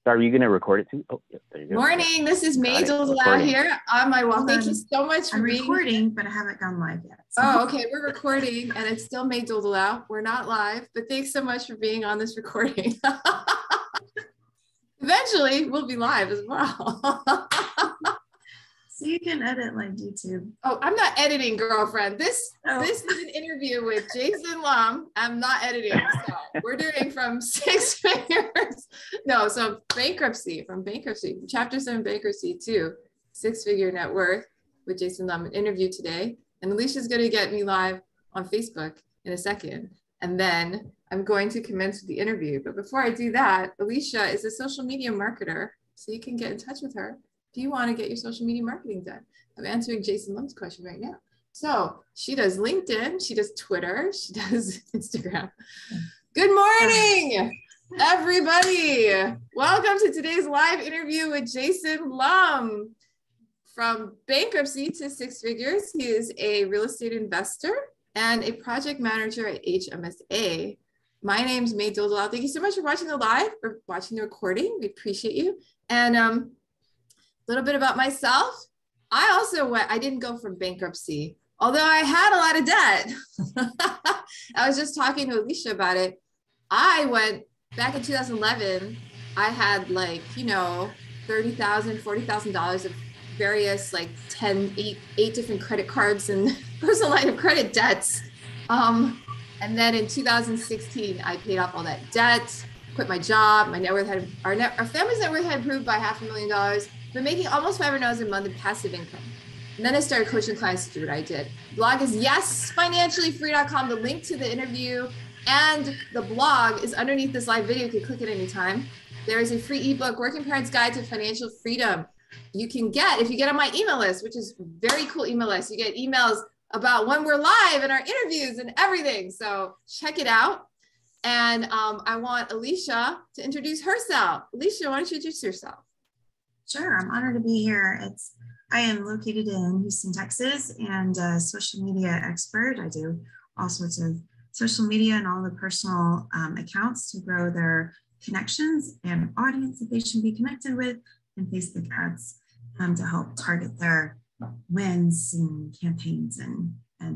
Sorry, are you going to record it too? Oh, yeah, there you go. Morning, this is Maisel here on my wall. Thank you so much for being recording, but I haven't gone live yet. So. Oh, okay, we're recording and it's still Maisel. We're not live, but thanks so much for being on this recording. Eventually, we'll be live as well. So you can edit like YouTube. Oh, I'm not editing, girlfriend. This is an interview with Jason Lum. I'm not editing. So we're doing from Six Figures. No, so from Bankruptcy, Chapter 7 Bankruptcy to Six-Figure Net Worth with Jason Lum, an interview today. And Alicia's going to get me live on Facebook in a second. And then I'm going to commence with the interview. But before I do that, Alicia is a social media marketer. So you can get in touch with her if you want to get your social media marketing done. I'm answering Jason Lum's question right now. So she does LinkedIn, she does Twitter, she does Instagram. Good morning, everybody. Welcome to today's live interview with Jason Lum. From bankruptcy to six figures, he is a real estate investor and a project manager at HMSA. My name's May Doldal. Thank you so much for watching the live or watching the recording. We appreciate you. And little bit about myself. I didn't go from bankruptcy, although I had a lot of debt. I was just talking to Alicia about it. I went back in 2011. I had like, $30,000, $40,000 of various like 8 different credit cards and personal line of credit debts. And then in 2016, I paid off all that debt, quit my job. My net worth our family's net worth had improved by $500,000. Been making almost $500 a month in passive income. And then I started coaching clients to do what I did. Blog is yesfinanciallyfree.com. The link to the interview and the blog is underneath this live video. You can click it anytime. There is a free ebook, Working Parents Guide to Financial Freedom. You can get, if you get on my email list, which is very cool email list, you get emails about when we're live and our interviews and everything. So check it out. And I want Alicia to introduce herself. Alicia, why don't you introduce yourself? Sure, I'm honored to be here. I am located in Houston, Texas, and a social media expert. I do all sorts of social media and all the personal accounts to grow their connections and audience that they should be connected with, and Facebook ads to help target their wins and campaigns and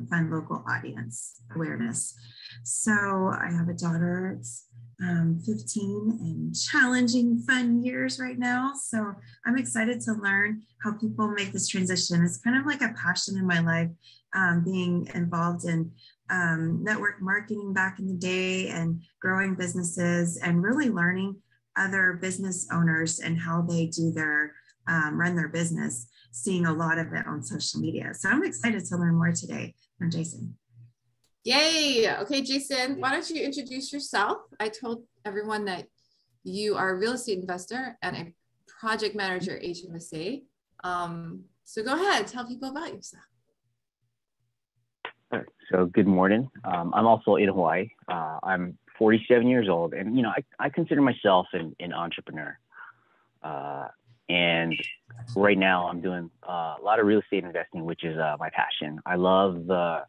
fund local audience awareness. So I have a daughter. It's 15 and challenging, fun years right now. So I'm excited to learn how people make this transition. It's kind of like a passion in my life, being involved in network marketing back in the day and growing businesses and really learning other business owners and how they do their run their business, seeing a lot of it on social media. So I'm excited to learn more today from Jason. Yay. Okay, Jason, why don't you introduce yourself? I told everyone that you are a real estate investor and a project manager at HMSA. So go ahead, tell people about yourself. So good morning. I'm also in Hawaii. I'm 47 years old, and I consider myself an entrepreneur. And right now I'm doing a lot of real estate investing, which is my passion. I love the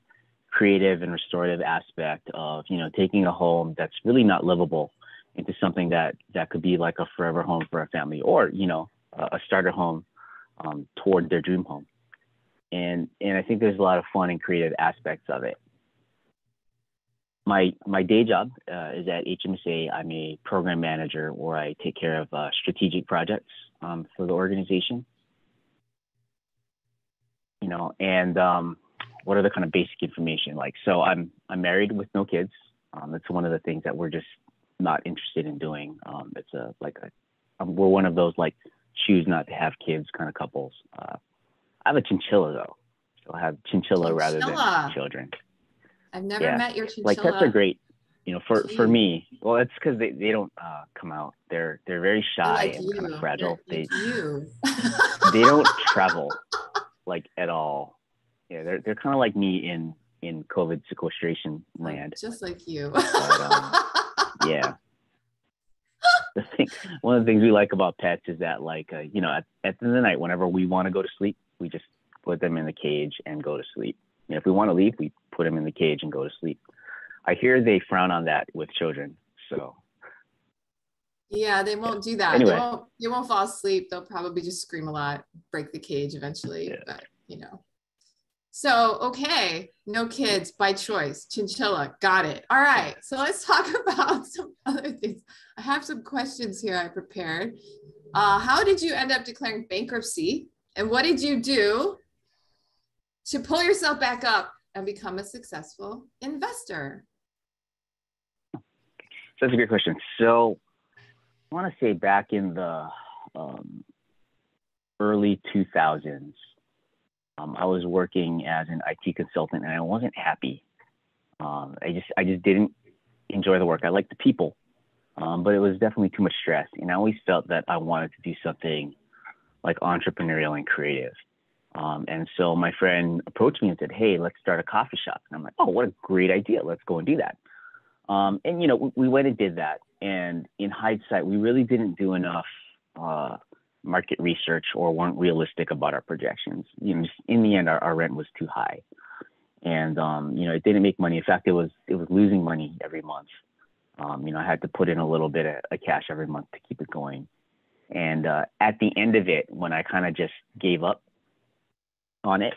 creative and restorative aspect of, taking a home that's really not livable into something that could be like a forever home for a family, or, a starter home toward their dream home. And I think there's a lot of fun and creative aspects of it. My day job is at HMSA. I'm a program manager, where I take care of strategic projects for the organization. What are the kind of basic information like? So I'm married with no kids. That's one of the things that we're just not interested in doing. We're one of those like choose not to have kids kind of couples. I have a chinchilla though, so I have chinchilla rather than children. I've never met your chinchilla. Like pets are great, for me. Well, it's because they don't come out. They're very shy and kind of fragile. They don't travel like at all. Yeah, they're kind of like me in COVID sequestration land. Just like you. But, yeah. One of the things we like about pets is that, like, at the end of the night, whenever we want to go to sleep, we just put them in the cage and go to sleep. If we want to leave, we put them in the cage and go to sleep. I hear they frown on that with children. So Yeah, they won't do that. Anyway. They won't fall asleep. They'll probably just scream a lot, break the cage eventually. Yeah. But you know. So, okay, no kids by choice, chinchilla, got it. All right, so let's talk about some other things. I have some questions here I prepared. How did you end up declaring bankruptcy? And what did you do to pull yourself back up and become a successful investor? So that's a great question. So I want to say back in the early 2000s, I was working as an IT consultant and I wasn't happy. I just didn't enjoy the work. I liked the people, but it was definitely too much stress. And I always felt that I wanted to do something like entrepreneurial and creative. And so my friend approached me and said, "Hey, let's start a coffee shop." And I'm like, "Oh, what a great idea. Let's go and do that." And, you know, we went and did that. And in hindsight, we really didn't do enough market research or weren't realistic about our projections. You know, just in the end, our rent was too high. And, you know, it didn't make money. In fact, it was losing money every month. You know, I had to put in a little bit of cash every month to keep it going. And at the end of it, when I kind of just gave up on it,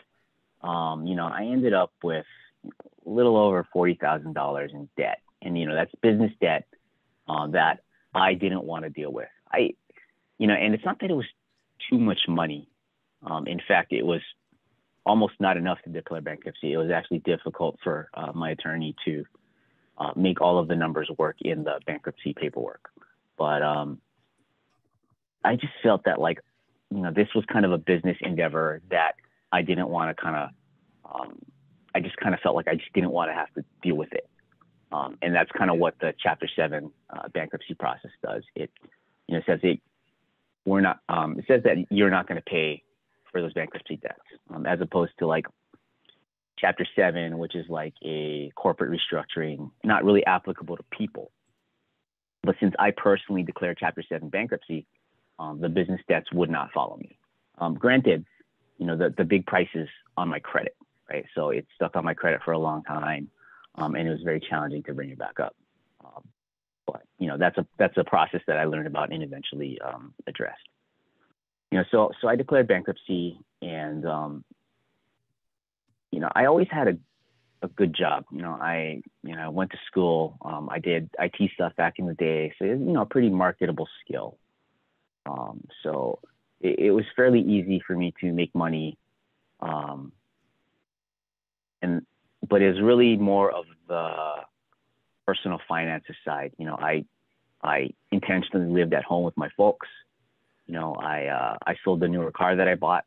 you know, I ended up with a little over $40,000 in debt. And, you know, that's business debt that I didn't want to deal with. You know, and it's not that it was too much money. In fact, it was almost not enough to declare bankruptcy. It was actually difficult for my attorney to make all of the numbers work in the bankruptcy paperwork. But I just felt that, like, you know, this was kind of a business endeavor that I didn't want to I just kind of felt like I just didn't want to have to deal with it. And that's kind of what the Chapter 7 bankruptcy process does. It, you know, says it says that you're not going to pay for those bankruptcy debts, as opposed to like Chapter 7, which is like a corporate restructuring, not really applicable to people. But since I personally declared Chapter 7 bankruptcy, the business debts would not follow me. Granted, you know, the big price is on my credit, right? So it stuck on my credit for a long time, and it was very challenging to bring it back up. But, you know, that's a process that I learned about and eventually addressed. You know, so I declared bankruptcy, and you know, I always had a good job. You know, I went to school. I did IT stuff back in the day, so you know, a pretty marketable skill. So it was fairly easy for me to make money, but it was really more of the personal finances side. You know, I intentionally lived at home with my folks. You know, I sold the newer car that I bought.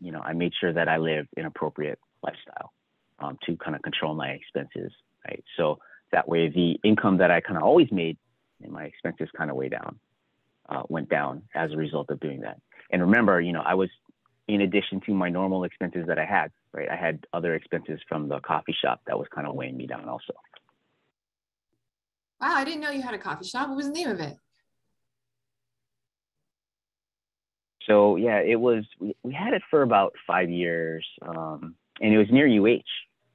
You know, I made sure that I lived an appropriate lifestyle to kind of control my expenses, right? So that way the income that I kind of always made and my expenses kind of went down as a result of doing that. And remember, you know, I was, in addition to my normal expenses that I had, right, I had other expenses from the coffee shop that was kind of weighing me down also. Wow, I didn't know you had a coffee shop. What was the name of it? So yeah, it was, we had it for about 5 years, and it was near UH.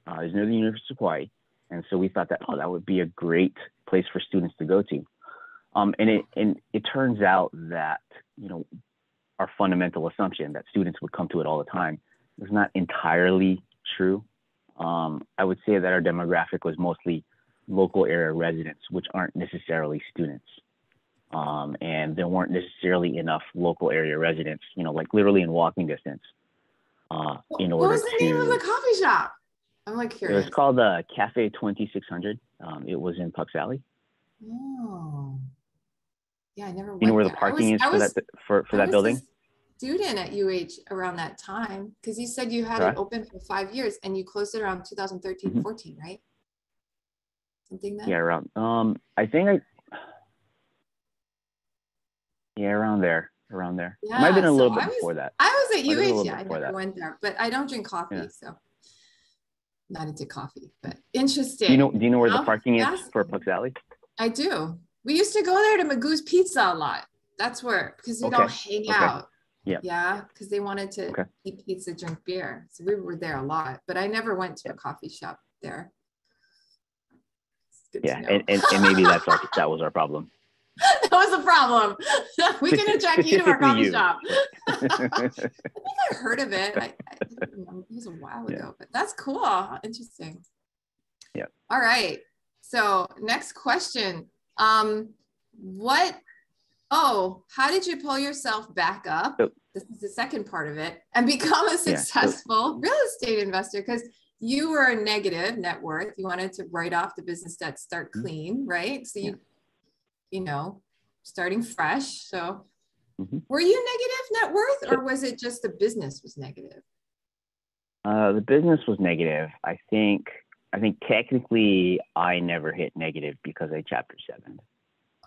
It was near the University of Hawaii. And so we thought that, oh, that would be a great place for students to go to. And it turns out that, you know, our fundamental assumption that students would come to it all the time was not entirely true. I would say that our demographic was mostly local area residents, which aren't necessarily students. And there weren't necessarily enough local area residents, you know, like literally in walking distance. In order what was the name of the coffee shop? I'm like curious. It was called the Cafe 2600. It was in Pucks Alley. Oh, yeah, I never went. You know where there. the parking is for that building? Student at UH around that time, because you said you had it open for 5 years and you closed it around 2013, 14, right? Something that? Yeah, around. I think around there. Yeah, it might have been a little bit before that. I was at UH. Yeah, I never went there, but I don't drink coffee, so not into coffee. But interesting. Do you know where the parking is for Pucks Alley? I do. We used to go there to Magoo's Pizza a lot. That's where, because we'd all hang out. Yeah. Yeah, because they wanted to eat pizza, drink beer. So we were there a lot, but I never went to a coffee shop there. Yeah, and maybe that was our problem. That was a problem. We can attract you to our coffee You. shop. I think I heard of it. It was a while ago, but that's cool. Interesting. Yeah. All right. So next question. How did you pull yourself back up? This is the second part of it, and become a successful real estate investor? Because you were a negative net worth. You wanted to write off the business debt, start clean, right? So you know, starting fresh. So were you negative net worth, or was it just the business was negative? The business was negative. I think technically I never hit negative because I chapter 7.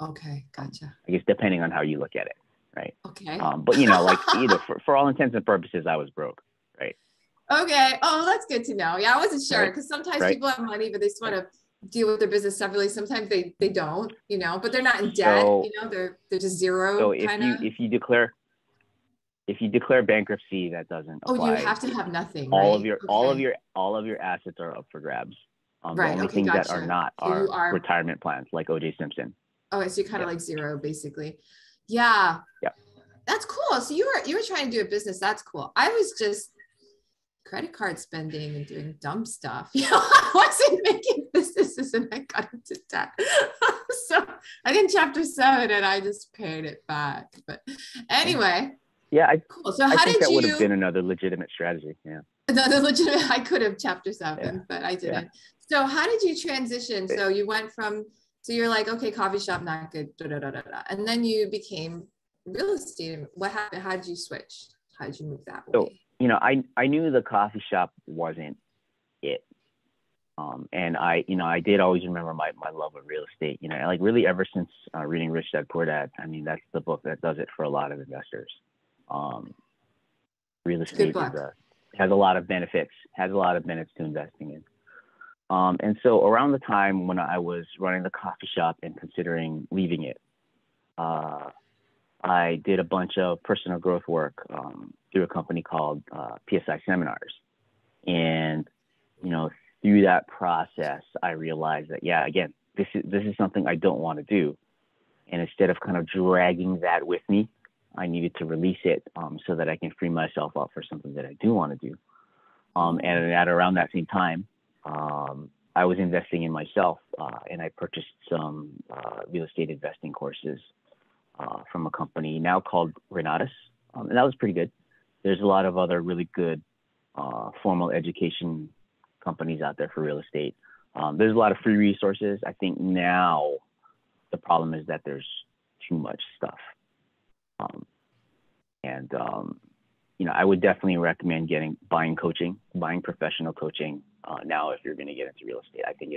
Okay, gotcha. I guess depending on how you look at it, right? Okay. But you know, like for all intents and purposes, I was broke, right? Okay. Oh, that's good to know. Yeah, I wasn't sure because sometimes Right. people have money, but they just want to deal with their business separately. Sometimes they don't, you know, but they're not in debt. So, you know, they're just zero. So kinda. if you declare bankruptcy, that doesn't apply. Oh, you have to have nothing. All right? of your assets are up for grabs. Right. The only things that are not are retirement plans, like O.J. Simpson. Oh, so you're kind of like zero, basically. Yeah. Yeah. That's cool. So you were trying to do a business. That's cool. I was just credit card spending and doing dumb stuff. You know, I wasn't making businesses and I got into debt. So I did chapter 7 and I just paid it back. But anyway. Yeah. Cool. So how did that would have been another legitimate strategy. Yeah. Another legitimate, I could have chapter 7, but I didn't. Yeah. So how did you transition? So you went from, so you're like, okay, coffee shop, not good. And then you became real estate. What happened? How did you switch? How did you move that way? So, you know, I knew the coffee shop wasn't it. And I did always remember my love of real estate, you know, like really ever since reading Rich Dad Poor Dad. I mean, that's the book that does it for a lot of investors. Real estate has a lot of benefits, to investing in. And so around the time when I was running the coffee shop and considering leaving it, I did a bunch of personal growth work through a company called PSI Seminars. And, you know, through that process, I realized that, again, this is something I don't want to do. And instead of kind of dragging that with me, I needed to release it so that I can free myself up for something that I do want to do. And at around that same time, I was investing in myself, and I purchased some real estate investing courses from a company now called Renatus, and that was pretty good. There's a lot of other really good formal education companies out there for real estate. There's a lot of free resources. I think now the problem is that there's too much stuff. You know, I would definitely recommend buying professional coaching now if you're going to get into real estate. I think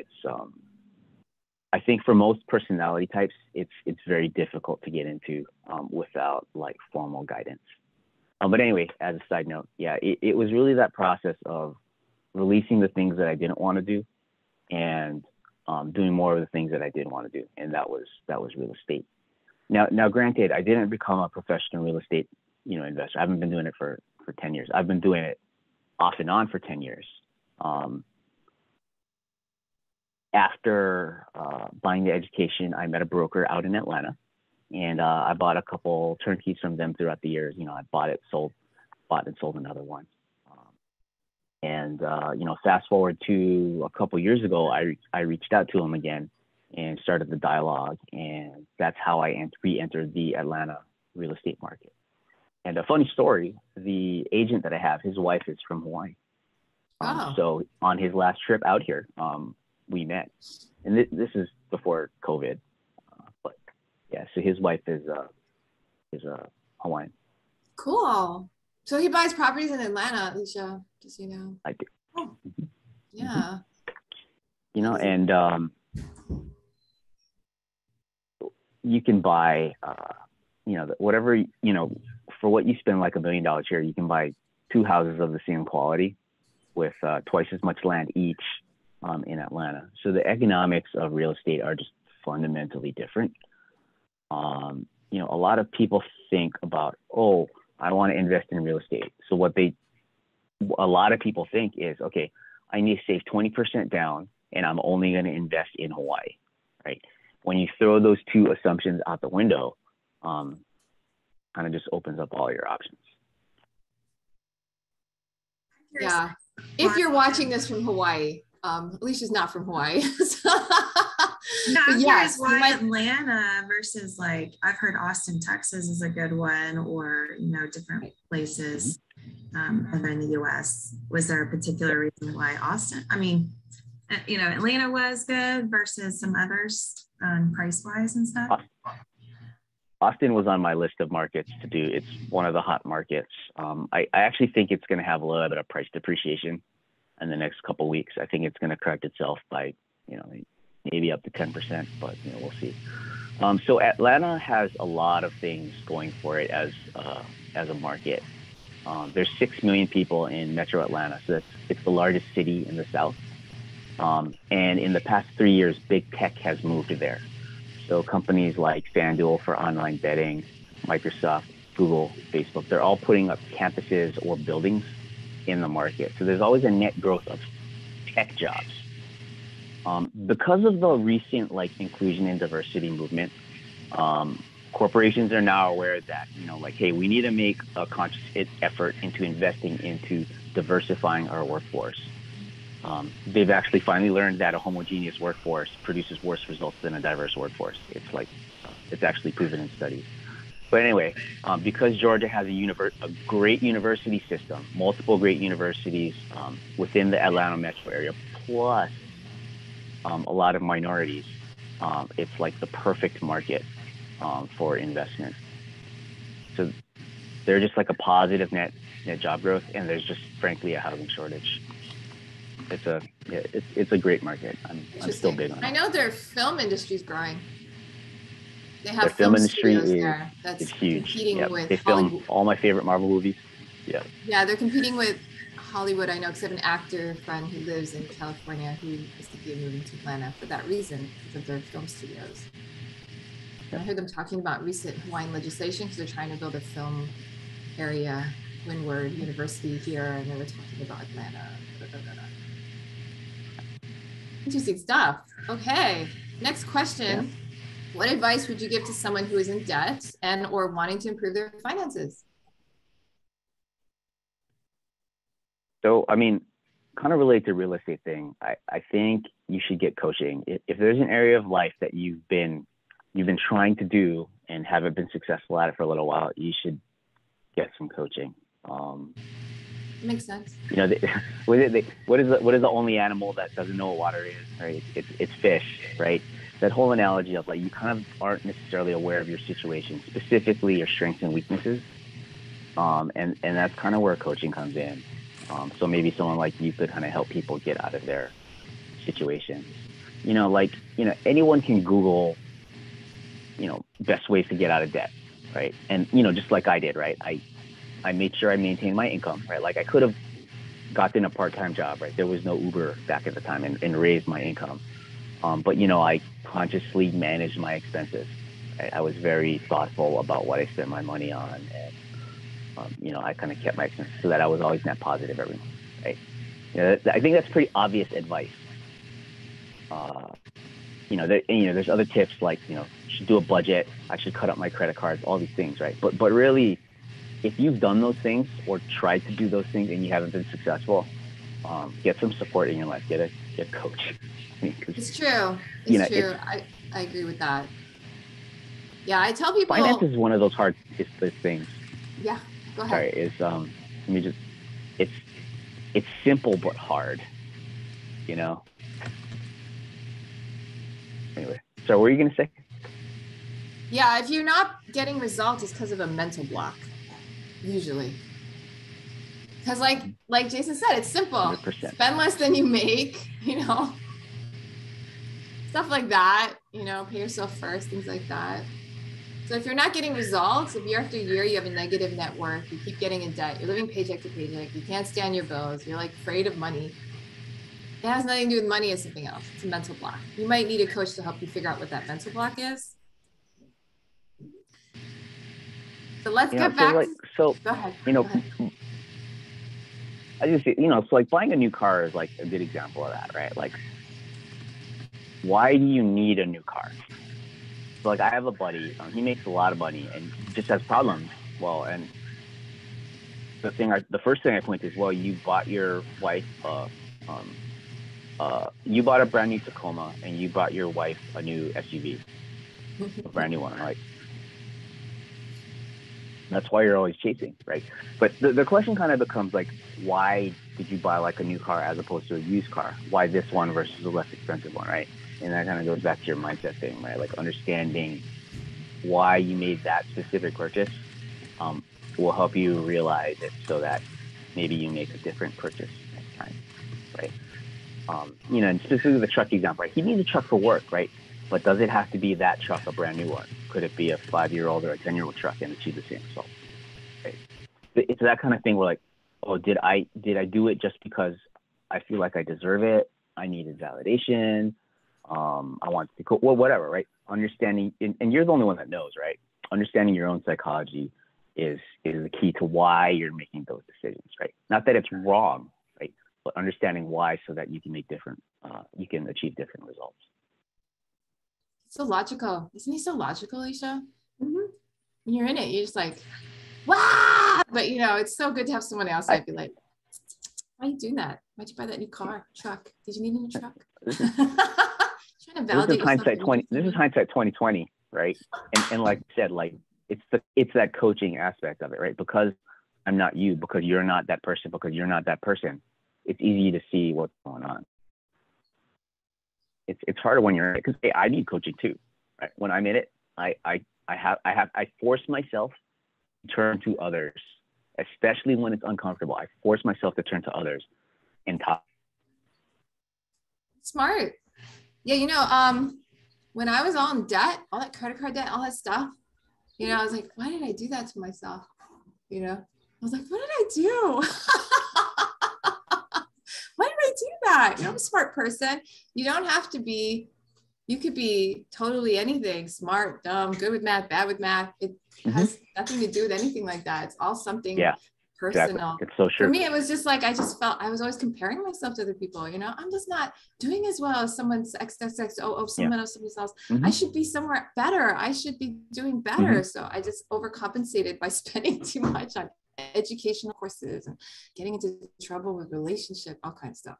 I think for most personality types, it's very difficult to get into without like formal guidance. But anyway, as a side note, it was really that process of releasing the things that I didn't want to do and doing more of the things that I did want to do, and that was real estate. Now, granted, I didn't become a professional real estate, you know, investor. I haven't been doing it for 10 years. I've been doing it off and on for 10 years. After buying the education, I met a broker out in Atlanta, and I bought a couple turnkeys from them throughout the years. You know, I bought and sold another one. You know, fast forward to a couple years ago, I reached out to him again and started the dialogue, and that's how I re-entered the Atlanta real estate market. And a funny story, the agent that I have, his wife is from Hawaii. So on his last trip out here, we met, and this is before COVID, but yeah, so his wife is Hawaiian. Cool. So he buys properties in Atlanta, Alicia, just so you know. I do. Oh. Yeah. You know, and you can buy, you know, whatever, you know, for what you spend like $1 million here, you can buy 2 houses of the same quality with twice as much land each in Atlanta. So the economics of real estate are just fundamentally different. You know, a lot of people think about, oh, I want to invest in real estate. So a lot of people think is, okay, I need to save 20% down and I'm only going to invest in Hawaii, right? when you throw those two assumptions out the window, kind of just opens up all your options. Yeah. If you're watching this from Hawaii, Alicia's not from Hawaii. So, no, I'm yes, curious why Atlanta versus, like, I've heard Austin, Texas is a good one, or, you know, different places over in the US. Was there a particular reason why Austin? I mean, you know, Atlanta was good versus some others price wise and stuff. Austin was on my list of markets to do. It's one of the hot markets. I actually think it's going to have a little bit of price depreciation in the next couple of weeks. I think it's going to correct itself by, you know, maybe up to 10%, but, you know, we'll see. So Atlanta has a lot of things going for it as a market. There's 6 million people in Metro Atlanta, so it's the largest city in the South. And in the past 3 years, big tech has moved there. So companies like FanDuel for online betting, Microsoft, Google, Facebook, they're all putting up campuses or buildings in the market. So there's always a net growth of tech jobs. Because of the recent like inclusion and diversity movement, corporations are now aware that, you know, like, hey, we need to make a conscious effort into investing into diversifying our workforce. They've actually finally learned that a homogeneous workforce produces worse results than a diverse workforce. It's like, it's actually proven in studies. But anyway, because Georgia has a great university system, multiple great universities within the Atlanta metro area, plus a lot of minorities, it's like the perfect market for investment. So they're just like a positive net job growth, and there's just frankly a housing shortage. It's a great market. I'm still big on it. I know their film industry is growing. They have their film industry that's huge. Competing with they Hollywood. film all my favorite Marvel movies. Yeah. Yeah, they're competing with Hollywood. I know, because I have an actor friend who lives in California who is thinking of moving to Atlanta for that reason, because of their film studios. And I heard them talking about recent Hawaiian legislation because they're trying to build a film area, Windward University here, and they were talking about Atlanta. Interesting stuff. Okay, next question. Yeah. What advice would you give to someone who is in debt and or wanting to improve their finances? So, I mean, kind of related to real estate thing, I think you should get coaching. If there's an area of life that you've been trying to do and haven't been successful at it for a little while, you should get some coaching. Makes sense. You know, what is the only animal that doesn't know what water is? Right? It's fish, right? That whole analogy of like you kind of aren't necessarily aware of your situation, specifically your strengths and weaknesses, and that's kind of where coaching comes in. So maybe someone like you could kind of help people get out of their situations. You know, like, you know, anyone can Google, you know, best ways to get out of debt, right? And, you know, just like I did, right? I made sure I maintained my income, right? Like I could have gotten a part-time job, right? There was no Uber back at the time and raised my income. But, you know, I consciously managed my expenses. Right? I was very thoughtful about what I spent my money on. And, you know, I kind of kept my expenses so that I was always net positive every month, right? You know, I think that's pretty obvious advice. You know, there's other tips like, you know, you should do a budget. I should cut up my credit cards, all these things, right? But really, if you've done those things or tried to do those things and you haven't been successful, get some support in your life. Get a coach. I mean, it's true. It's true. I agree with that. Yeah, I tell people. Finance is one of those hard things. Yeah, go ahead. Sorry, it's simple but hard. You know. Anyway, so what were you gonna say? Yeah, if you're not getting results, it's because of a mental block. Usually, because like Jason said, it's simple. 100%. Spend less than you make, you know, stuff like that, you know, pay yourself first, things like that. So if you're not getting results, if year after year you have a negative net worth, you keep getting in debt, you're living paycheck to paycheck, you can't stand your bills, you're like afraid of money. It has nothing to do with money, it's something else. It's a mental block. You might need a coach to help you figure out what that mental block is. So let's get back. Go ahead. You know, I just, you know, so like buying a new car is like a good example of that, right? Like, why do you need a new car? So like I have a buddy, he makes a lot of money and just has problems. Well, and the first thing I point to is, well, you bought your wife, you bought a brand new Tacoma and you bought your wife a new SUV, a brand new one, right? That's why you're always chasing, right? But the question kind of becomes like, why did you buy like a new car as opposed to a used car? Why this one versus a less expensive one, right? And that kind of goes back to your mindset thing, right? Like understanding why you made that specific purchase will help you realize it so that maybe you make a different purchase next time, right? And specifically the truck example, right? He needs a truck for work, right? But does it have to be that truck, a brand new one? Could it be a 5-year-old or a 10-year-old truck and achieve the same result? Right? It's that kind of thing where like, oh, did I do it just because I feel like I deserve it? I needed validation. I want to go, well, whatever, right? Understanding, and you're the only one that knows, right? Understanding your own psychology is the key to why you're making those decisions, right? Not that it's wrong, right? But understanding why so that you can make you can achieve different results. So logical. Isn't he so logical, Alicia? Mm-hmm. When you're in it, you're just like, wow. But it's so good to have someone else that'd be like, why are you doing that? Why'd you buy that new truck? Did you need a new truck? Trying to validate this is hindsight 2020, right? And like I said, like it's that coaching aspect of it, right? Because I'm not you, because you're not that person, because you're not that person. It's easy to see what's going on. It's harder when you're in it, because hey, I need coaching too, right? When I'm in it, I force myself to turn to others, especially when it's uncomfortable. I force myself to turn to others and talk. Smart. Yeah, when I was all in debt, all that credit card debt, all that stuff, I was like, why did I do that to myself? I was like, what did I do? Why did I do that? I'm a smart person. You don't have to be, you could be totally anything, smart, dumb, good with math, bad with math. It has nothing to do with anything like that. It's all something personal. Exactly. It's so true. For me, it was just like, I just felt I was always comparing myself to other people. I'm just not doing as well as someone's someone else. I should be somewhere better. I should be doing better. So I just overcompensated by spending too much on educational courses and getting into trouble with relationship, all kinds of stuff.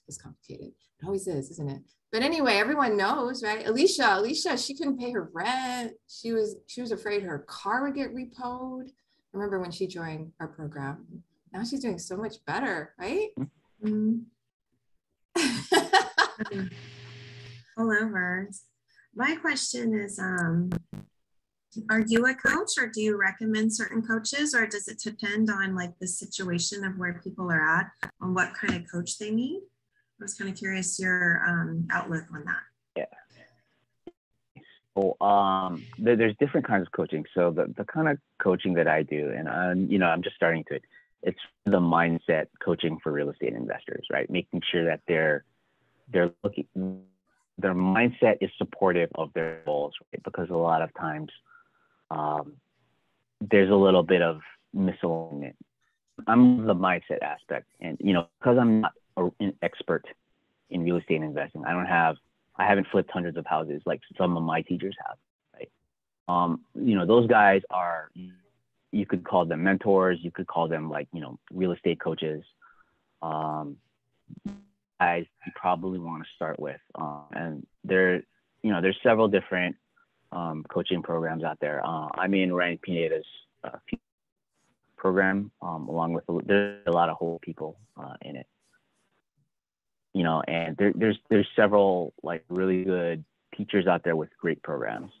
It's complicated. It always is, isn't it? But anyway, everyone knows, right? Alicia, she couldn't pay her rent. She was afraid her car would get repoed. Remember when she joined our program? Now she's doing so much better, right? Mm-hmm. All over. My question is, are you a coach, or do you recommend certain coaches, or does it depend on like the situation of where people are at, on what kind of coach they need? I was kind of curious your outlook on that. Yeah. So there's different kinds of coaching. So the kind of coaching that I do, and I'm just starting to, it's the mindset coaching for real estate investors, right? Making sure that their mindset is supportive of their goals, right? Because a lot of times there's a little bit of misalignment. I'm the mindset aspect, and because I'm not an expert in real estate investing, I haven't flipped hundreds of houses like some of my teachers have, right? Those guys are, you could call them mentors, you could call them like, real estate coaches, guys you probably want to start with, and there's several different coaching programs out there. I'm in Ryan Pineda's program, along with there's a lot of whole people in it, and there's several like really good teachers out there with great programs.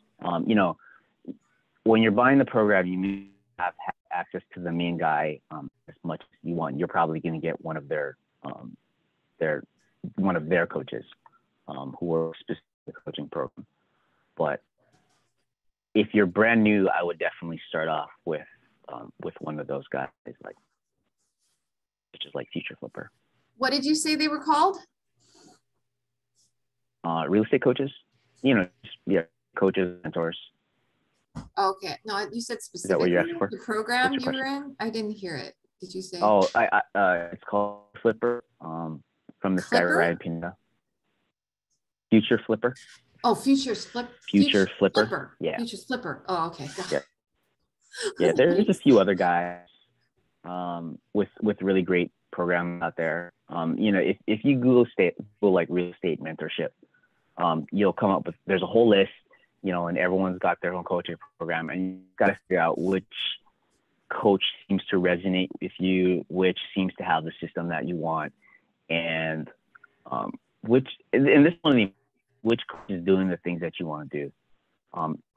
When you're buying the program, you have access to the main guy as much as you want. You're probably going to get one of their coaches who are specific coaching program. But if you're brand new, I would definitely start off with one of those guys, like Future Flipper. What did you say they were called? Real estate coaches. Coaches, mentors. Okay. No, you said specifically. Is that what you're asking for? The program you were in? I didn't hear it. Did you say? Oh, it's called Flipper. From this guy Ryan Pineda. Future Flipper. Oh, Future Flipper. Yeah. Futures Flipper. Oh, okay. Yeah. Yeah. There's a few other guys with really great programs out there. You know, if you Google like real estate mentorship, you'll come up with, there's a whole list, you know, and everyone's got their own coaching program, and you got to figure out which coach seems to resonate with you, which seems to have the system that you want, and which coach is doing the things that you want to do.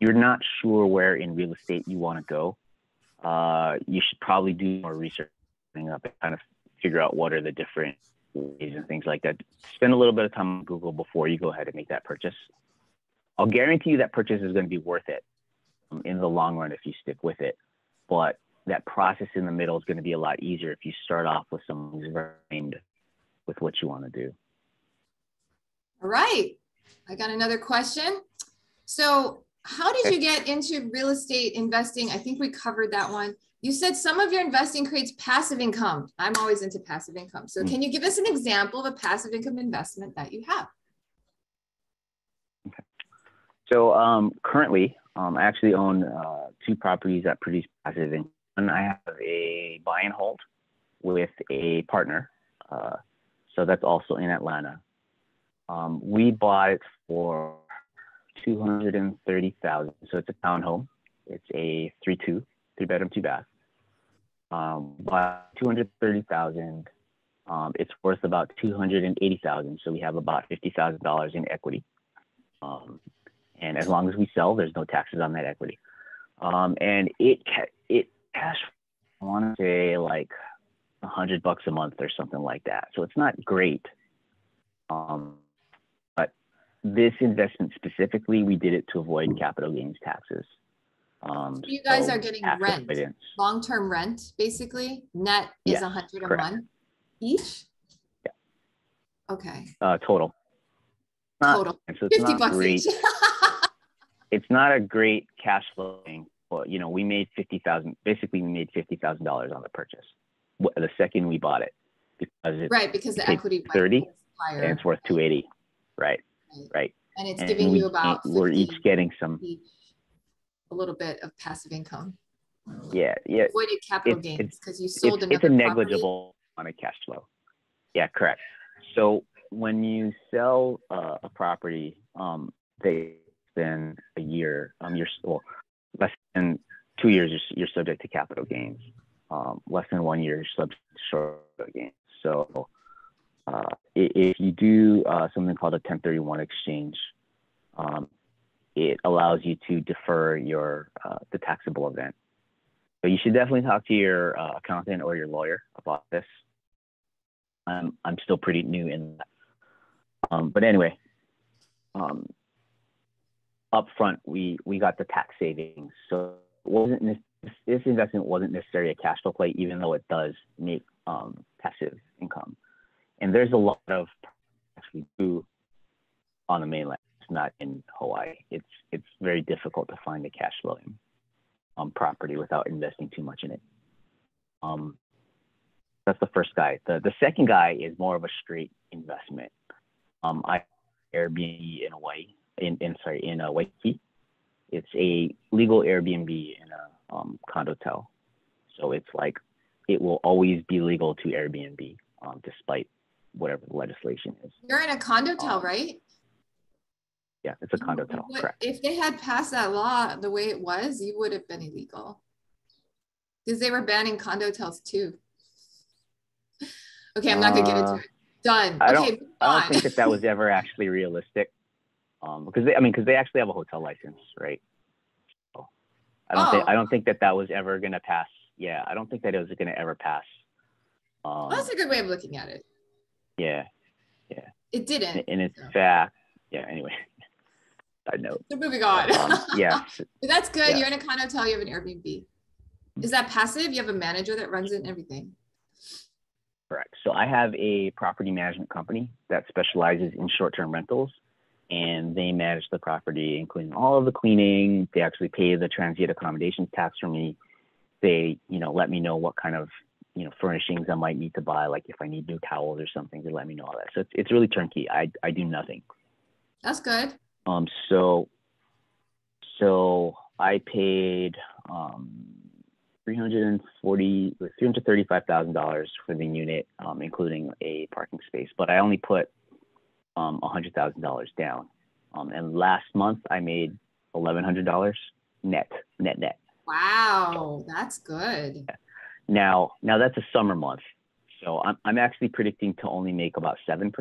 You're not sure where in real estate you want to go. You should probably do more research up and kind of figure out what are the different ways and things like that. Spend a little bit of time on Google before you go ahead and make that purchase. I'll guarantee you that purchase is going to be worth it in the long run if you stick with it. But that process in the middle is going to be a lot easier if you start off with someone who's trained with what you want to do. All right. I got another question. So how did you get into real estate investing? I think we covered that one. You said some of your investing creates passive income. I'm always into passive income. So can you give us an example of a passive income investment that you have? Okay. So currently, I actually own 2 properties that produce passive income. And I have a buy and hold with a partner. So that's also in Atlanta. We bought it for $230,000. So it's a townhome. It's a 3-bedroom, 2-bath. But $230,000. It's worth about $280,000. So we have about $50,000 in equity. And as long as we sell, there's no taxes on that equity. And it cash, I want to say like $100 a month or something like that. So it's not great. But this investment specifically, we did it to avoid capital gains taxes. So you guys are getting rent, long-term rent, basically. Net is $100 a month each? Yeah. Okay. Total. Total. So it's $50 not great. each. It's not a great cash flow thing. But, you know, we made $50,000. Basically, we made $50,000 on the purchase the second we bought it, because the equity $30 higher, and it's worth $280. Right. And it's giving you about we're each getting some a little bit of passive income. Yeah. Avoided capital gains because you sold another It's a negligible amount of cash flow. Yeah, correct. So when you sell a property, they spend a year. Less than 2 years, you're subject to capital gains. Less than 1 year, you're subject to short gains. So if you do something called a 1031 exchange, it allows you to defer the taxable event. So you should definitely talk to your accountant or your lawyer about this. I'm still pretty new in that. But anyway, up front, we got the tax savings. So this investment wasn't necessarily a cash flow play, even though it does make passive income. And there's a lot of we do on the mainland. It's not in Hawaii. It's very difficult to find a cash flowing property without investing too much in it. That's the first guy. The second guy is more of a straight investment. I Airbnb in Hawaii. In Waikiki. It's a legal Airbnb in a condotel. So it's like it will always be legal to Airbnb despite whatever the legislation is. You're in a condotel, right? Yeah, it's a condotel. Correct. If they had passed that law the way it was, you would have been illegal because they were banning condotels too. Okay, I'm not gonna get into it. Done. I don't think that was ever actually realistic. Because they actually have a hotel license, right? So I don't think that was ever gonna pass. Yeah, I don't think that it was gonna ever pass. Well, that's a good way of looking at it. Yeah. It didn't. And in fact, anyway. Side note. So moving on. Yeah. But that's good. Yeah. You're in a condotel. You have an Airbnb. Is that passive? You have a manager that runs it and everything. Correct. So I have a property management company that specializes in short-term rentals. And they manage the property, including all of the cleaning. They actually pay the transient accommodations tax for me. They, let me know what kind of, furnishings I might need to buy. Like if I need new towels or something, they let me know all that. So it's really turnkey. I do nothing. That's good. So I paid $335,000 for the unit, including a parking space, but I only put $100,000 down. And last month I made $1,100 net. Wow, that's good. Now that's a summer month, so I'm actually predicting to only make about 7%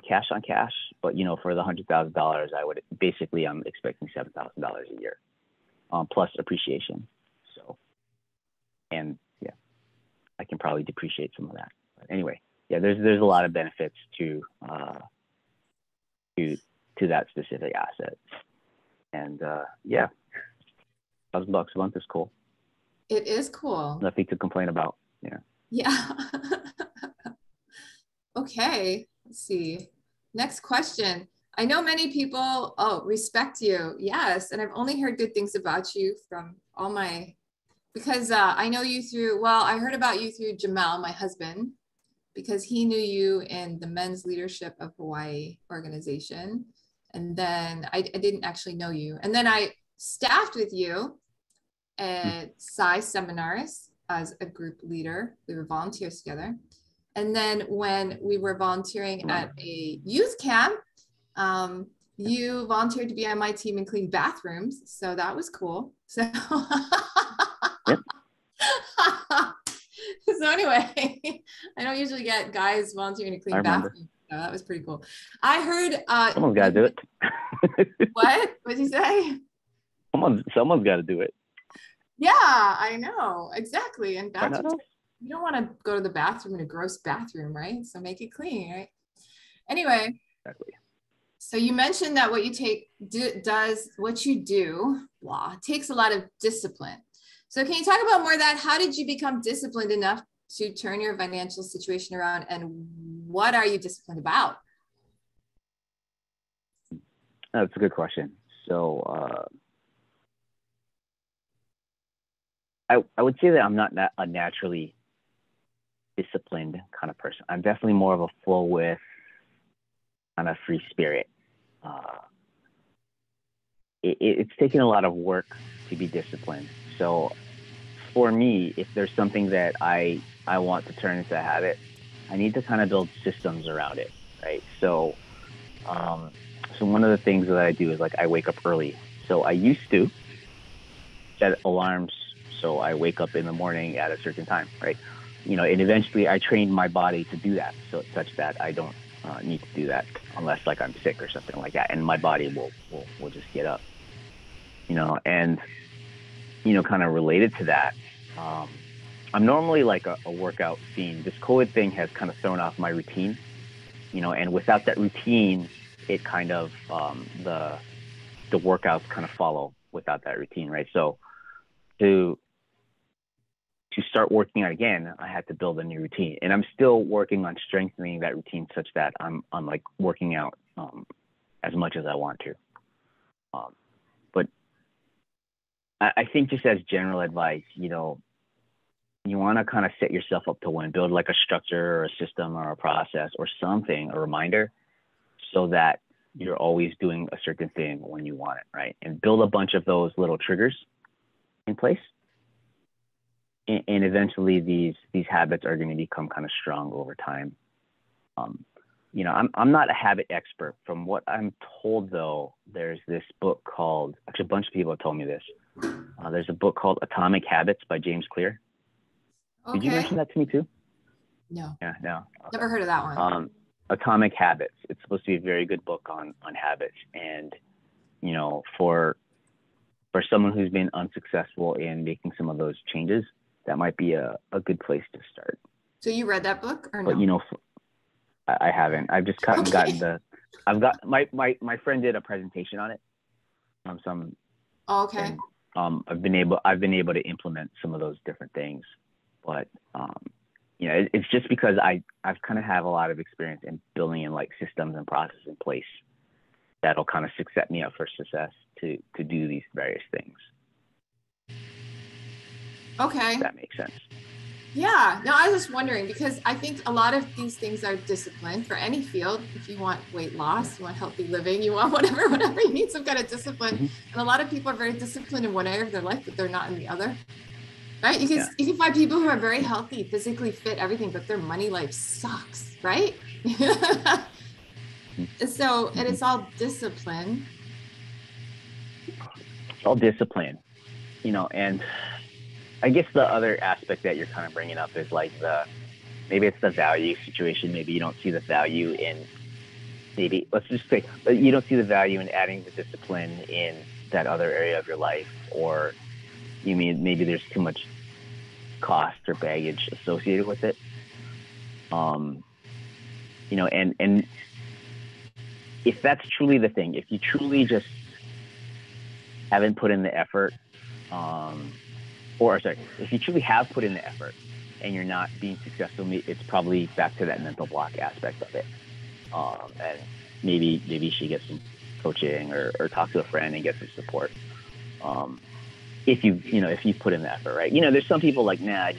cash on cash. But for the $100,000, I'm expecting $7,000 a year, plus appreciation. So, and yeah, I can probably depreciate some of that. But anyway, yeah, there's a lot of benefits to that specific asset, and yeah, $1,000 a month is cool. It is cool. Nothing to complain about. Yeah. Yeah. Okay. Let's see. Next question. I know many people respect you. Yes. And I've only heard good things about you from all my, because I know you I heard about you through Jamal, my husband, because he knew you in the Men's Leadership of Hawaii organization. And then I didn't actually know you. And then I staffed with you at Psi seminars as a group leader. We were volunteers together. And then when we were volunteering at a youth camp, you volunteered to be on my team and clean bathrooms. So that was cool. So, yep. So anyway, I don't usually get guys volunteering to clean bathrooms. So that was pretty cool. I heard someone's got to do it. What? What'd you say? Someone's got to do it. Yeah, I know. Exactly. And bathrooms, you don't want to go to the bathroom in a gross bathroom, right? So make it clean, right? Anyway. Exactly. So you mentioned that what you do takes a lot of discipline. So can you talk about more of that? How did you become disciplined enough to turn your financial situation around, and what are you disciplined about? That's a good question. So I would say that I'm not a naturally disciplined kind of person. I'm definitely more of a flow with kind of free spirit. It's taken a lot of work to be disciplined. So for me, if there's something that I want to turn into a habit, I need to kind of build systems around it, right? So one of the things that I do is I wake up early. So I used to set alarms so I wake up in the morning at a certain time, right? And eventually I trained my body to do that, so such that I don't need to do that unless I'm sick or something like that, and my body will just get up, and kind of related to that, I'm normally a workout fiend. This COVID thing has kind of thrown off my routine, and without that routine, it kind of the workouts kind of follow without that routine, right? So to start working out again, I had to build a new routine, and I'm still working on strengthening that routine such that I'm working out as much as I want to. But I think just as general advice, you want to kind of set yourself up to win, build a structure or a system or a process or something, a reminder, so that you're always doing a certain thing when you want it, right? And build a bunch of those little triggers in place. And eventually these habits are going to become kind of strong over time. I'm not a habit expert. From what I'm told, though, there's this book called, actually a bunch of people have told me this. There's a book called Atomic Habits by James Clear. Okay. Did you mention that to me too? No. Yeah, no. Okay. Never heard of that one. Atomic Habits. It's supposed to be a very good book on habits. And, for someone who's been unsuccessful in making some of those changes, that might be a good place to start. So you read that book or no? But I haven't. I've just gotten I've got my friend did a presentation on it. Okay. And, I've been able to implement some of those different things, but it's just because I've kind of have a lot of experience in building in systems and processes in place that'll kind of set me up for success to do these various things. Okay. If that makes sense. Yeah, no, I was just wondering because I think a lot of these things are discipline for any field. If you want weight loss, you want healthy living, you want whatever, you need some kind of discipline. Mhm. And a lot of people are very disciplined in one area of their life, but they're not in the other. Right? Yeah. You can find people who are very healthy, physically fit, everything, but their money life sucks, right? So, and Mhm. it's all discipline. It's all discipline, and I guess the other aspect that you're kind of bringing up is like maybe it's the value situation. Maybe you don't see the value in maybe let's just say you don't see the value in adding the discipline in that other area of your life, or you mean maybe there's too much cost or baggage associated with it. Um, and if that's truly the thing, if you truly just haven't put in the effort, or sorry, if you truly have put in the effort and you're not being successful, it's probably back to that mental block aspect of it. And maybe she gets some coaching or talk to a friend and get some support. If you put in the effort, right? There's some people like, nah,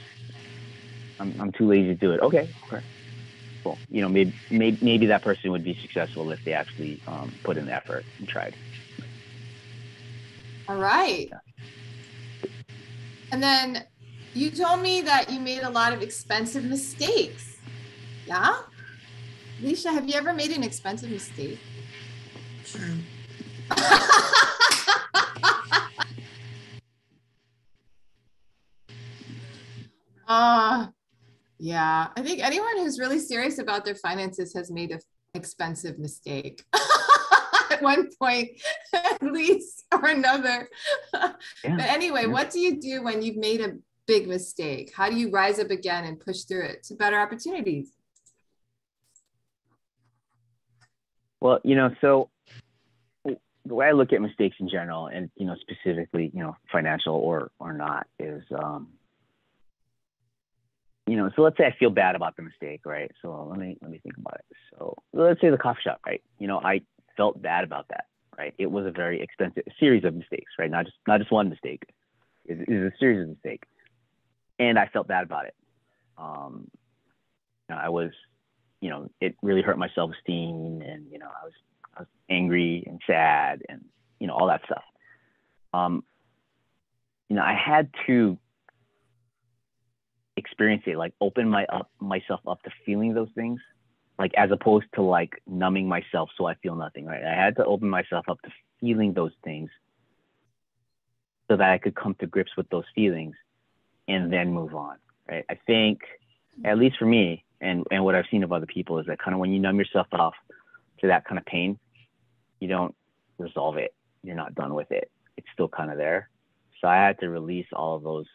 I'm too lazy to do it. Okay, cool. Maybe that person would be successful if they actually put in the effort and tried. All right. Yeah. And then you told me that you made a lot of expensive mistakes. Yeah? Alicia, have you ever made an expensive mistake? Sure. Yeah. I think anyone who's really serious about their finances has made an expensive mistake at one point, at least, or another. But anyway, Yeah. what do you do when you've made a big mistake? How do you rise up again and push through it to better opportunities? Well, so the way I look at mistakes in general, and specifically, financial or not, is so let's say I feel bad about the mistake, right? So let me think about it. So let's say the coffee shop, right? I felt bad about that, right? It was a very expensive series of mistakes, right? Not just one mistake. It was a series of mistakes, and I felt bad about it. I was, it really hurt my self-esteem, and I was angry and sad, and all that stuff. I had to experience it, like open myself up to feeling those things, like as opposed to like numbing myself so I feel nothing, right? I had to open myself up to feeling those things so that I could come to grips with those feelings and then move on, right? I think, at least for me, and what I've seen of other people, is that kind of when you numb yourself off to that kind of pain, you don't resolve it. You're not done with it. It's still kind of there. So I had to release all of those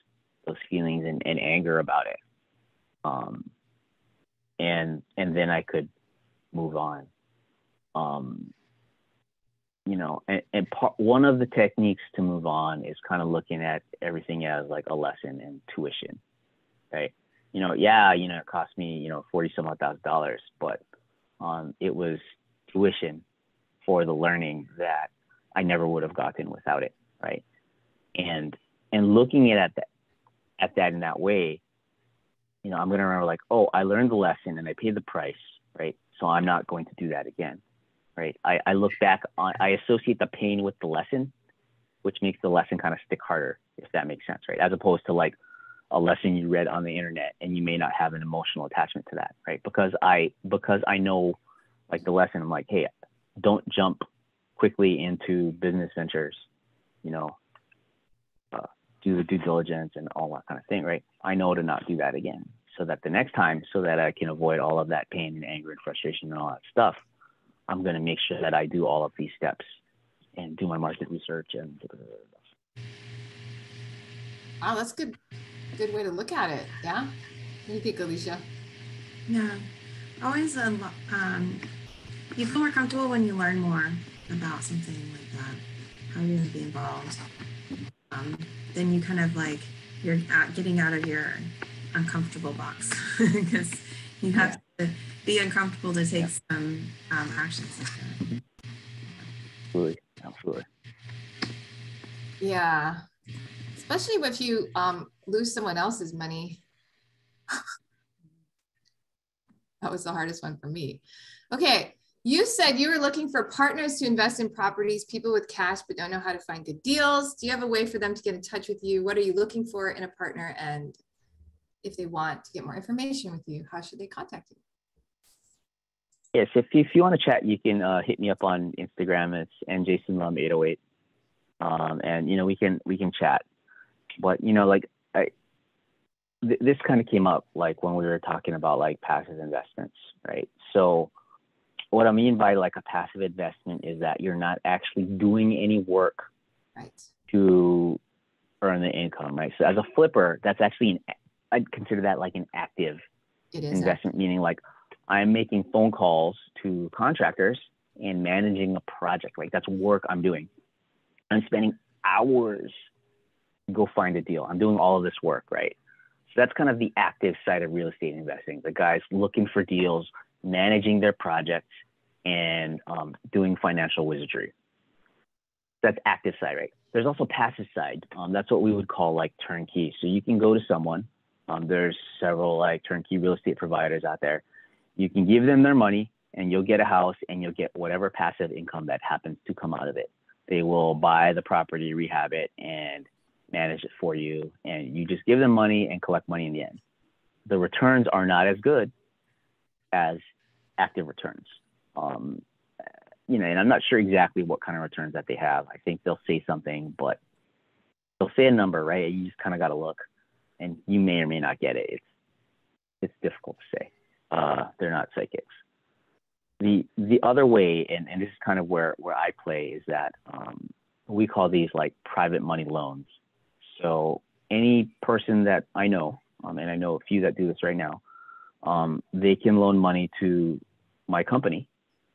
feelings and anger about it. And then I could move on. One of the techniques to move on is kind of looking at everything as like a lesson and tuition, right? It cost me, 40 some odd $1,000, but it was tuition for the learning that I never would have gotten without it, right? And looking at that in that way, I'm going to remember like, oh, I learned the lesson and I paid the price, right? So I'm not going to do that again, right? I look back I associate the pain with the lesson, which makes the lesson kind of stick harder, if that makes sense, right? As opposed to like a lesson you read on the internet and you may not have an emotional attachment to that, right? Because I know like the lesson, I'm like, hey, don't jump quickly into business ventures, do the due diligence and all that kind of thing, right? I know to not do that again, so that the next time, so that I can avoid all of that pain and anger and frustration and all that stuff, I'm going to make sure that I do all of these steps and do my market research and. Wow, that's good way to look at it. Yeah. What do you think, Alicia? Yeah, always you feel more comfortable when you learn more about something like that, how you're going to be involved. Then you kind of like, you're getting out of your uncomfortable box because you have to be uncomfortable to take some actions like that. Absolutely. Yeah. Especially if you lose someone else's money. That was the hardest one for me. Okay. You said you were looking for partners to invest in properties, people with cash, but don't know how to find good deals. Do you have a way for them to get in touch with you? What are you looking for in a partner? And if they want to get more information with you, how should they contact you? Yes, if you want to chat, you can hit me up on Instagram. It's njsonlum808, and we can chat. But this kind of came up like when we were talking about like passive investments, right? So what I mean by like a passive investment is that you're not actually doing any work to earn the income, right? So as a flipper, that's actually I'd consider that like an active investment, meaning like I'm making phone calls to contractors and managing a project. Like that's work I'm doing. I'm spending hours to go find a deal. I'm doing all of this work, right? So that's kind of the active side of real estate investing. The guys looking for deals, managing their projects, and doing financial wizardry. That's active side, right? There's also passive side. That's what we would call like turnkey. So you can go to someone. There's several like turnkey real estate providers out there. You can give them their money and you'll get a house and you'll get whatever passive income that happens to come out of it. They will buy the property, rehab it, and manage it for you. And you just give them money and collect money in the end. The returns are not as good as active returns. And I'm not sure exactly what kind of returns that they have. I think they'll say something, but they'll say a number, right? You just kind of got to look, and you may or may not get it. It's difficult to say. They're not psychics. The other way, and this is kind of where I play, is that we call these like private money loans. So any person that I know, and I know a few that do this right now, they can loan money to my company,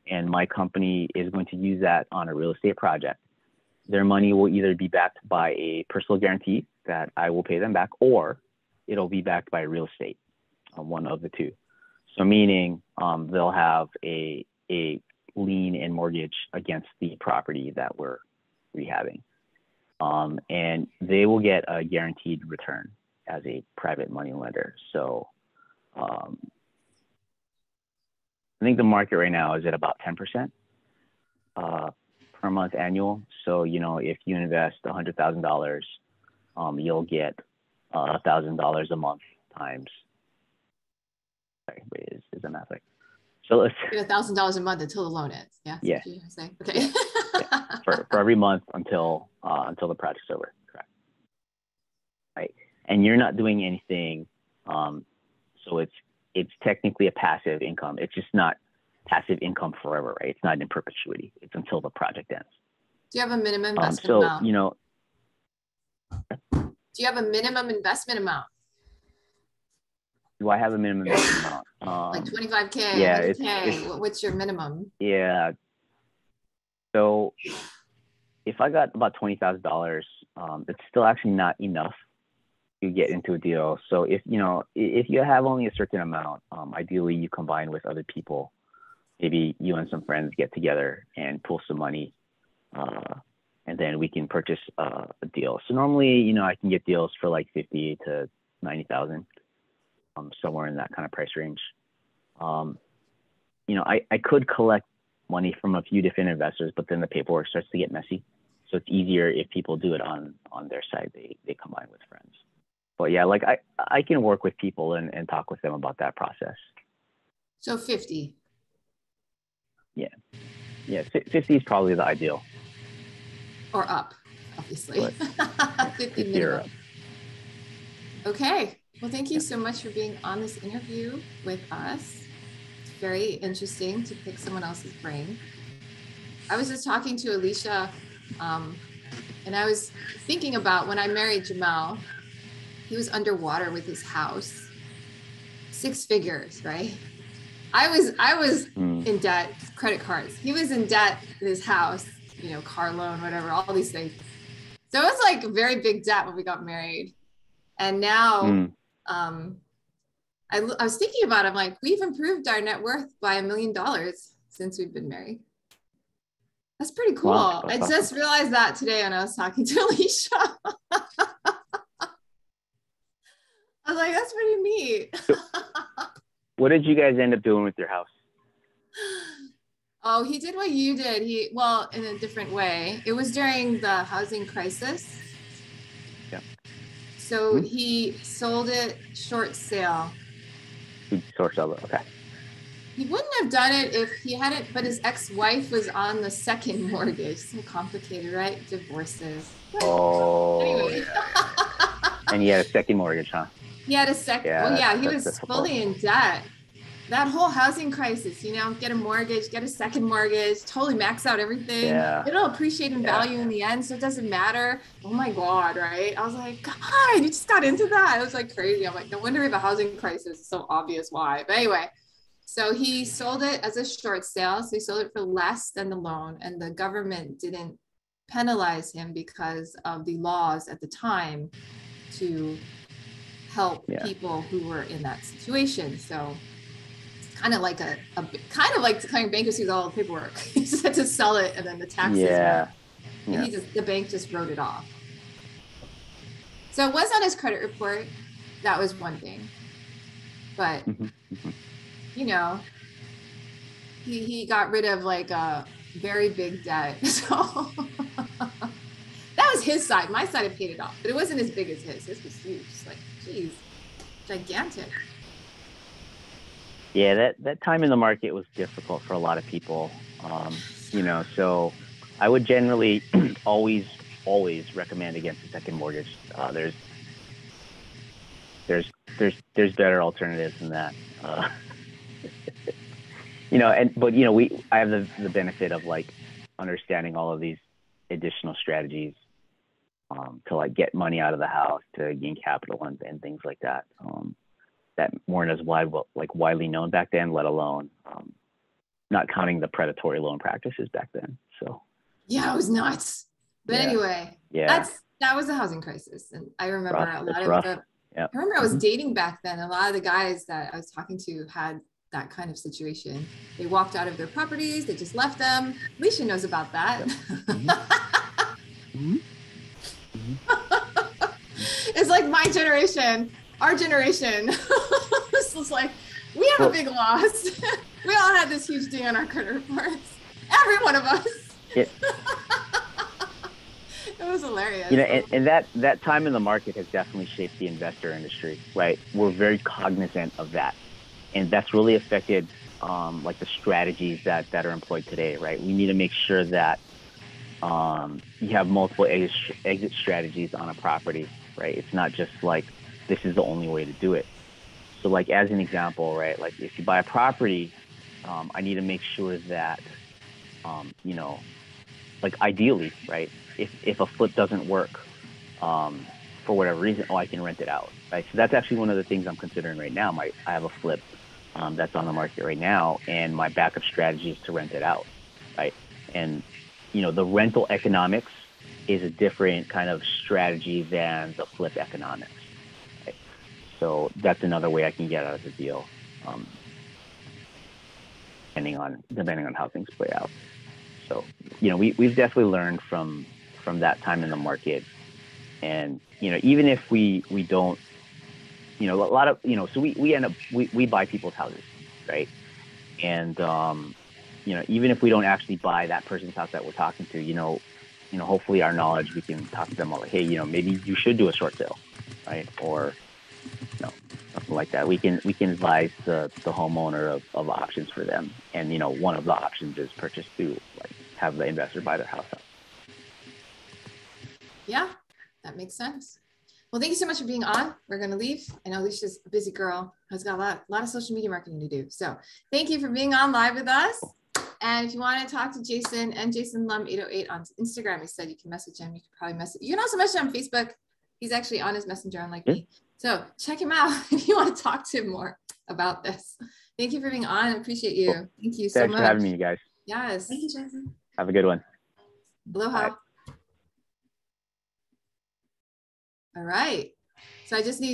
and my company is going to use that on a real estate project. Their money will either be backed by a personal guarantee that I will pay them back, or it'll be backed by real estate, one of the two. So meaning they'll have a lien and mortgage against the property that we're rehabbing. And they will get a guaranteed return as a private money lender. So I think the market right now is at about 10% per month annual. So, if you invest $100,000, you'll get $1,000 a month times. Sorry, wait, is the math right? So let's get $1,000 a month until the loan ends. Yeah. Yeah. Okay. Yeah. For every month until the project's over. Correct. Right. And you're not doing anything. So it's technically a passive income. It's just not passive income forever, right? It's not in perpetuity. It's until the project ends. Do you have a minimum investment amount? Do you have a minimum investment amount? Do I have a minimum investment amount? Like 25K, yeah, 100K. What's your minimum? Yeah. So if I got about $20,000, it's still actually not enough to get into a deal. So if you have only a certain amount, ideally you combine with other people. Maybe you and some friends get together and pool some money, and then we can purchase a deal. So normally, I can get deals for like 50 to 90,000, somewhere in that kind of price range. I could collect money from a few different investors, but then the paperwork starts to get messy. So it's easier if people do it on their side. They combine with friends. But yeah, like I can work with people and talk with them about that process. So 50. Yeah, 50 is probably the ideal. Or up, obviously. 50 minimum. Or up. Okay. Well, thank you so much for being on this interview with us. It's very interesting to pick someone else's brain. I was just talking to Alicia, and I was thinking about when I married Jamal. He was underwater with his house, 6 figures, right? I was in debt, credit cards. He was in debt with his house, car loan, whatever, all these things. So it was like a very big debt when we got married. And now I was thinking about it. I'm like, we've improved our net worth by $1 million since we've been married. That's pretty cool. Wow, I just realized that today when I was talking to Alicia. I was like, that's pretty neat. what did you guys end up doing with your house? Oh, he did what you did. Well, in a different way. It was during the housing crisis. Yeah. So he sold it short sale. Short sale, okay. He wouldn't have done it if he hadn't, but his ex-wife was on the second mortgage. So complicated, right? Divorces. Oh, anyway. And he had a second mortgage, huh? He had a second. Yeah, well, yeah, he was difficult. fully in debt. That whole housing crisis, get a mortgage, get a second mortgage, totally max out everything. Yeah. It'll appreciate in value in the end, so it doesn't matter. Oh my God, right? I was like, God, you just got into that. It was like crazy. I'm like, no wonder we have a housing crisis. It's so obvious why. But anyway, so he sold it as a short sale. So he sold it for less than the loan, and the government didn't penalize him because of the laws at the time to help people who were in that situation. So kind of like kind of like declaring bankruptcy with all the paperwork. He just had to sell it, and then the taxes. The bank just wrote it off. So it was on his credit report. That was one thing, but he got rid of like a very big debt. So that was his side. My side, I paid it off, but it wasn't as big as his. His was huge. It's like, geez, gigantic. Yeah, that time in the market was difficult for a lot of people. So I would generally always recommend against a second mortgage. There's better alternatives than that. I have the benefit of like understanding all of these additional strategies to like get money out of the house, to gain capital and things like that. That weren't as widely known back then, let alone not counting the predatory loan practices back then. So yeah, it was nuts. But anyway, that was the housing crisis, and I remember I remember I was dating back then. A lot of the guys that I was talking to had that kind of situation. They walked out of their properties, they just left them. Alicia knows about that. It's like my generation. Our generation. This was like, we have a big loss. We all had this huge ding on our credit reports. Every one of us. It was hilarious. And that time in the market has definitely shaped the investor industry, right? We're very cognizant of that. And that's really affected like the strategies that are employed today, right? We need to make sure that you have multiple exit strategies on a property, right? It's not just like, this is the only way to do it. So like, as an example, right? Like if you buy a property, I need to make sure that, like ideally, right? If a flip doesn't work, for whatever reason, I can rent it out, right? So that's actually one of the things I'm considering right now. I have a flip that's on the market right now, and my backup strategy is to rent it out, right? And, the rental economics is a different kind of strategy than the flip economics. So that's another way I can get out of the deal, depending on how things play out. So, we've definitely learned from that time in the market, and even if we don't, a lot of so we end up we buy people's houses, right? And even if we don't actually buy that person's house that we're talking to, hopefully our knowledge, we can talk to them all like, hey, maybe you should do a short sale, right? Or something like that. We can advise the homeowner of options for them. And, one of the options is purchase through, like, have the investor buy their house out. Yeah, that makes sense. Well, thank you so much for being on. We're going to leave. I know Alicia's a busy girl, has got a lot of social media marketing to do. So thank you for being on live with us. And if you want to talk to Jason and Jason Lum 808 on Instagram, he said you can message him. You can probably message. You can also message him on Facebook. He's actually on his messenger, unlike me. So check him out if you want to talk to him more about this. Thank you for being on. I appreciate you. Cool. Thank you so much. Thanks for having me, you guys. Yes. Thank you, Jason. Have a good one. Aloha. Bye. All right. So I just need